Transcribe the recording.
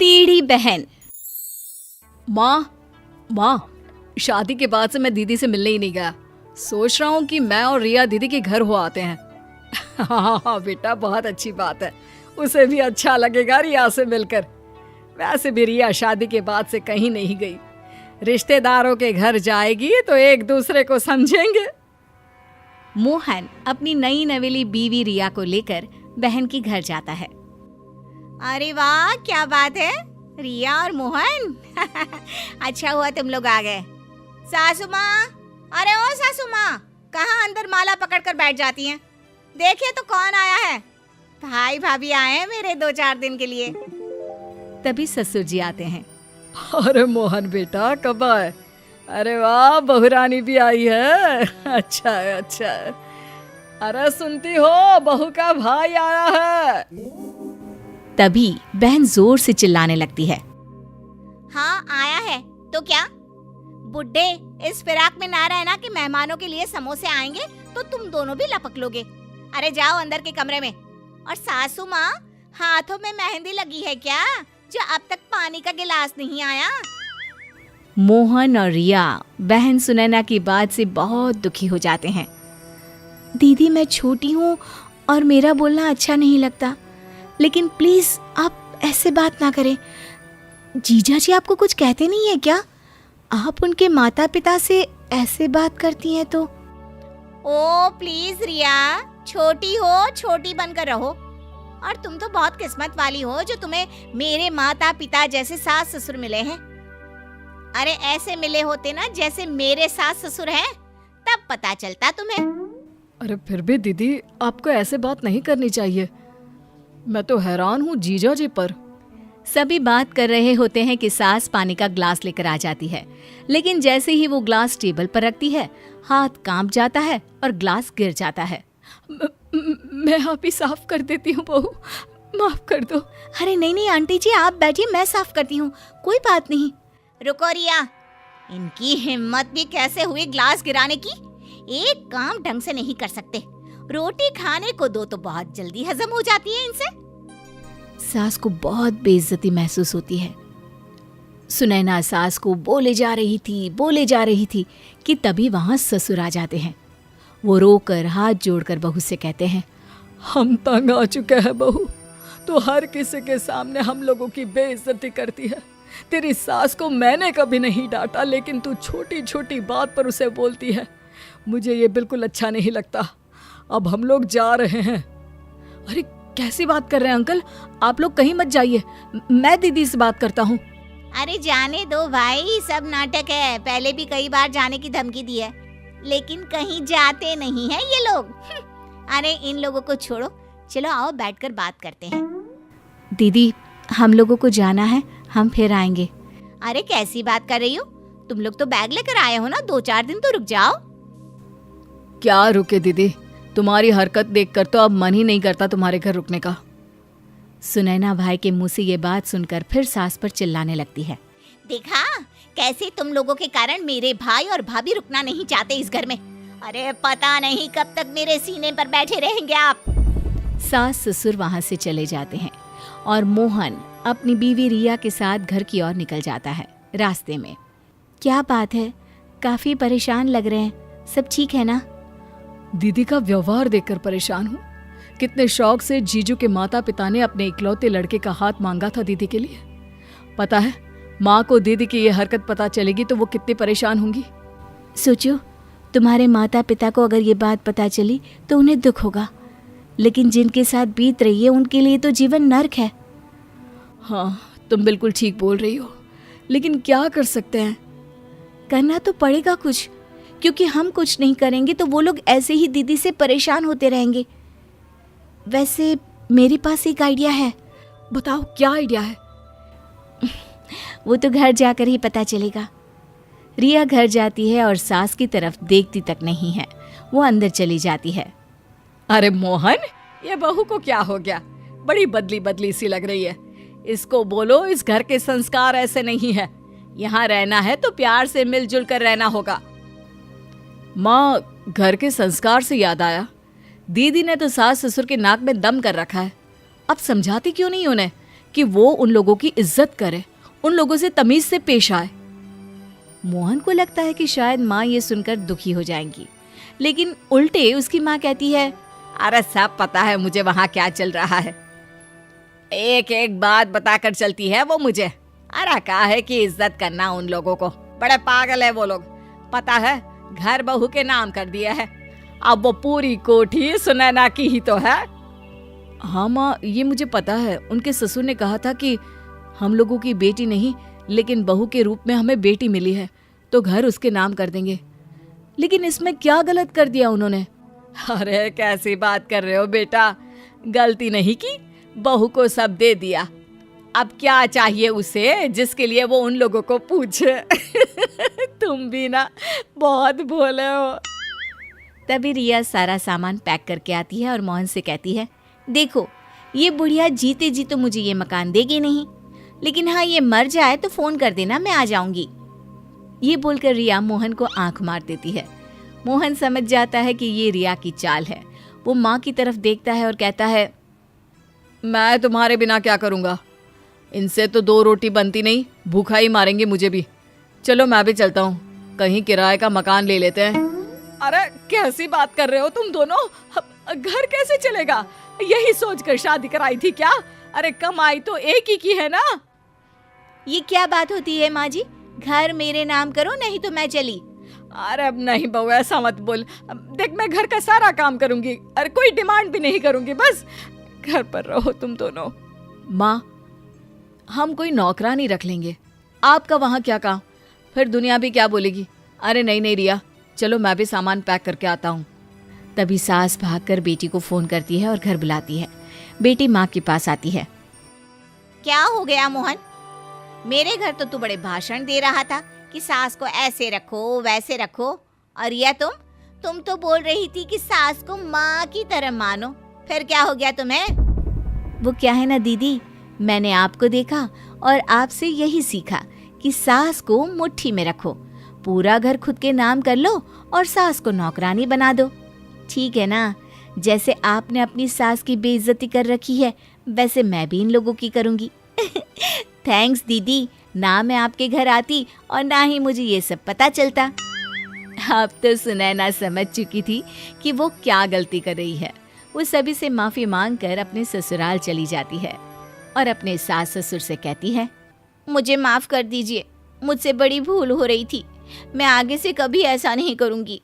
टेढ़ी बहन। माँ, शादी के बाद से मैं दीदी से मिलने ही नहीं गया। सोच रहा हूँ कि मैं और रिया दीदी के घर हो आते हैं। हाँ बेटा, बहुत अच्छी बात है। उसे भी अच्छा लगेगा रिया से मिलकर। वैसे भी रिया शादी के बाद से कहीं नहीं गई। रिश्तेदारों के घर जाएगी तो एक दूसरे को समझेंगे। मोहन अपनी नई नवेली बीवी रिया को लेकर बहन के घर जाता है। अरे वाह, क्या बात है रिया और मोहन। अच्छा हुआ तुम लोग आ गए। सासू माँ, अरे ओ सासू माँ, कहाँ अंदर माला पकड़कर बैठ जाती हैं? देखिए तो कौन आया है। भाई भाभी आए हैं मेरे 2-4 दिन के लिए। तभी ससुर जी आते हैं। अरे मोहन बेटा, कब आए? अरे वाह, बहुरानी भी आई है। अच्छा है, अच्छा है। अरे सुनती हो, बहू का भाई आया है। तभी बहन जोर से चिल्लाने लगती है। हाँ आया है तो क्या? बुड्ढे इस फिराक में ना रहना कि मेहमानों के लिए समोसे आएंगे तो तुम दोनों भी लपक लोगे। अरे जाओ अंदर के कमरे में। और सासू माँ, हाथों में मेहंदी लगी है क्या, जो अब तक पानी का गिलास नहीं आया? मोहन और रिया बहन सुनैना की बात से बहुत दुखी हो जाते हैं। दीदी, मैं छोटी हूँ और मेरा बोलना अच्छा नहीं लगता, लेकिन प्लीज आप ऐसे बात ना करें। जीजा जी आपको कुछ कहते नहीं है क्या? आप उनके माता पिता से ऐसे बात करती हैं तो। ओ प्लीज रिया, छोटी हो, छोटी बनकर रहो। और तुम तो बहुत किस्मत वाली हो जो तुम्हें मेरे माता पिता जैसे सास ससुर मिले हैं। अरे ऐसे मिले होते ना जैसे मेरे सास ससुर हैं, तब पता चलता तुम्हें। अरे फिर भी दीदी, आपको ऐसे बात नहीं करनी चाहिए। मैं तो हैरान हूँ जीजा जी पर। सभी बात कर रहे होते हैं कि सास पानी का ग्लास लेकर आ जाती है, लेकिन जैसे ही वो ग्लास टेबल पर रखती है, हाथ कांप जाता है और ग्लास गिर जाता है। मैं आप ही साफ कर देती हूँ बहू, माफ कर दो। अरे नहीं नहीं आंटी जी, आप बैठिए, मैं साफ करती हूँ, कोई बात नहीं। रुको रिया, इनकी हिम्मत भी कैसे हुई ग्लास गिराने की? एक काम ढंग से नहीं कर सकते। रोटी खाने को दो तो बहुत जल्दी हजम हो जाती है इनसे। सास को बहुत बेइज्जती महसूस होती है। सुनैना सास को बोले जा रही थी कि तभी वहां ससुर आ जाते हैं। वो रोकर हाथ जोड़कर बहू से कहते हैं, हम तंग आ चुके हैं बहू, तो हर किसी के सामने हम लोगों की बेइज्जती करती है। तेरी सास को मैंने कभी नहीं डांटा, लेकिन तू छोटी छोटी बात पर उसे बोलती है। मुझे ये बिल्कुल अच्छा नहीं लगता। अब हम लोग जा रहे हैं। अरे कैसी बात कर रहे हैं अंकल, आप लोग कहीं मत जाइए, मैं दीदी से बात करता हूँ। अरे जाने दो भाई, सब नाटक है। पहले भी कई बार जाने की धमकी दी है, लेकिन कहीं जाते नहीं है ये लोग। अरे इन लोगों को छोड़ो, चलो आओ बैठकर बात करते हैं। दीदी, हम लोगों को जाना है, हम फिर आएंगे। अरे कैसी बात कर रही हो? तुम लोग तो बैग लेकर आए हो ना, 2-4 दिन तो रुक जाओ। क्या रुके दीदी, तुम्हारी हरकत देखकर तो अब मन ही नहीं करता तुम्हारे घर रुकने का। सुनैना भाई के मुंह से ये बात सुनकर फिर सास पर चिल्लाने लगती है। देखा कैसे तुम लोगों के कारण मेरे भाई और भाभी रुकना नहीं चाहते इस घर में। अरे पता नहीं कब तक मेरे सीने पर बैठे रहेंगे आप। सास ससुर वहां से चले जाते हैं और मोहन अपनी बीवी रिया के साथ घर की ओर निकल जाता है। रास्ते में, क्या बात है, काफी परेशान लग रहे हैं, सब ठीक है ना? दीदी का व्यवहार देखकर परेशान हूँ। कितने शौक से जीजू के माता पिता ने अपने इकलौते लड़के का हाथ मांगा था दीदी के लिए। पता है, माँ को दीदी की ये हरकत पता चलेगी तो वो कितनी परेशान होंगी। सोचो, तुम्हारे माता पिता को अगर ये बात पता चली तो उन्हें दुख होगा, लेकिन जिनके साथ बीत रही है उनके लिए तो जीवन नर्क है। हाँ, तुम बिल्कुल ठीक बोल रही हो, लेकिन क्या कर सकते हैं? करना तो पड़ेगा कुछ, क्योंकि हम कुछ नहीं करेंगे तो वो लोग ऐसे ही दीदी से परेशान होते रहेंगे। वैसे मेरे पास एक आइडिया है। बताओ, क्या आइडिया है? वो तो घर जाकर ही पता चलेगा। रिया घर जाती है और सास की तरफ देखती तक नहीं है, वो अंदर चली जाती है। अरे मोहन, ये बहू को क्या हो गया? बड़ी बदली बदली सी लग रही है। इसको बोलो इस घर के संस्कार ऐसे नहीं है। यहाँ रहना है तो प्यार से मिलजुल कर रहना होगा। माँ, घर के संस्कार से याद आया, दीदी ने तो सास ससुर के नाक में दम कर रखा है। अब समझाती क्यों नहीं उन्हें कि वो उन लोगों की इज्जत करे, उन लोगों से तमीज से पेश आए। मोहन को लगता है कि शायद माँ ये सुनकर दुखी हो जाएंगी, लेकिन उल्टे उसकी माँ कहती है, अरे सब पता है मुझे वहाँ क्या चल रहा है, एक एक बात बताकर चलती है वो मुझे। अरे कहा है कि इज्जत करना उन लोगों को, बड़े पागल है वो लोग। पता है घर बहू के नाम कर दिया है, अब वो पूरी कोठी सुनैना की ही तो है। हाँ माँ, ये मुझे पता है। उनके ससुर ने कहा था कि हम लोगों की बेटी नहीं लेकिन बहू के रूप में हमें बेटी मिली है तो घर उसके नाम कर देंगे। लेकिन इसमें क्या गलत कर दिया उन्होंने? अरे कैसी बात कर रहे हो बेटा, गलती नहीं की, बहू को सब दे दिया। अब क्या चाहिए उसे जिसके लिए वो उन लोगों को पूछे। तुम भी ना बहुत भोले हो। तभी रिया सारा सामान पैक करके आती है और मोहन से कहती है, देखो ये बुढ़िया जीते जी तो मुझे ये मकान देगी नहीं, लेकिन हाँ ये मर जाए तो फोन कर देना, मैं आ जाऊंगी। ये बोलकर रिया मोहन को आंख मार देती है। मोहन समझ जाता है कि ये रिया की चाल है। वो माँ की तरफ देखता है और कहता है, मैं तुम्हारे बिना क्या करूँगा, इनसे तो 2 रोटी बनती नहीं, भूखा ही मारेंगे मुझे भी। चलो मैं भी चलता हूँ, कहीं किराए का मकान ले लेते हैं। अरे कैसी बात कर रहे हो तुम दोनों, घर कैसे चलेगा? यही सोचकर शादी कराई थी क्या? अरे कमाई तो एक ही की है ना। ये क्या बात होती है माँ जी, घर मेरे नाम करो नहीं तो मैं चली। अरे अब नहीं बहू, ऐसा मत बोल। देख मैं घर का सारा काम करूंगी, अरे कोई डिमांड भी नहीं करूंगी, बस घर पर रहो तुम दोनों। माँ, हम कोई नौकरानी रख लेंगे, आपका वहाँ क्या काम, फिर दुनिया भी क्या बोलेगी। अरे नहीं नहीं रिया, चलो मैं भी सामान पैक करके आता हूँ। तभी सास भागकर बेटी को फोन करती है और घर बुलाती है। बेटी माँ के पास आती है। क्या हो गया मोहन, मेरे घर तो तू बड़े भाषण दे रहा था कि सास को ऐसे रखो वैसे रखो, और या तुम तो बोल रही थी कि सास को माँ की तरह मानो, फिर क्या हो गया तुम्हें? वो क्या है ना दीदी, मैंने आपको देखा और आपसे यही सीखा कि सास को मुट्ठी में रखो, पूरा घर खुद के नाम कर लो और सास को नौकरानी बना दो, ठीक है ना? जैसे आपने अपनी सास की बेइज्जती कर रखी है वैसे मैं भी इन लोगों की करूंगी। थैंक्स दीदी, ना मैं आपके घर आती और ना ही मुझे ये सब पता चलता। अब तो सुनैना समझ चुकी थी कि वो क्या गलती कर रही है। वो सभी से माफी मांगकर अपने ससुराल चली जाती है और अपने सास ससुर से कहती है, मुझे माफ कर दीजिए, मुझसे बड़ी भूल हो रही थी, मैं आगे से कभी ऐसा नहीं करूंगी।